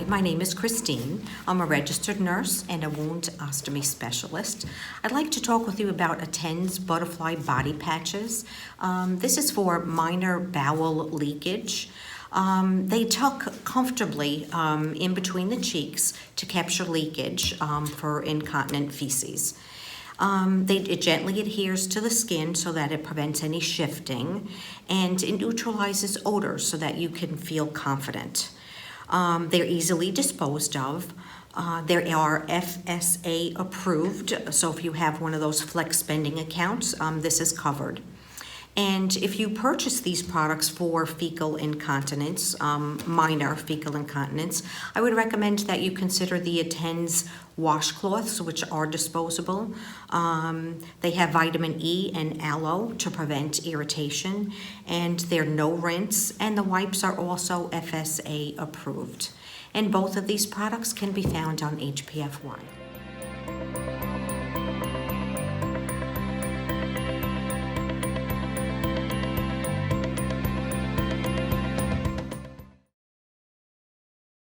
my name is Christine. I'm a registered nurse and a wound ostomy specialist. I'd like to talk with you about Attend's Butterfly Body Patches. This is for minor bowel leakage. They tuck comfortably in between the cheeks to capture leakage for incontinent feces. It gently adheres to the skin so that it prevents any shifting, and it neutralizes odor so that you can feel confident. They're easily disposed of. They are FSA approved, so if you have one of those flex spending accounts, this is covered. And if you purchase these products for fecal incontinence, minor fecal incontinence, I would recommend that you consider the Attend's washcloths, which are disposable. They have vitamin E and aloe to prevent irritation, and they're no rinse, and the wipes are also FSA approved. And both of these products can be found on HPF1.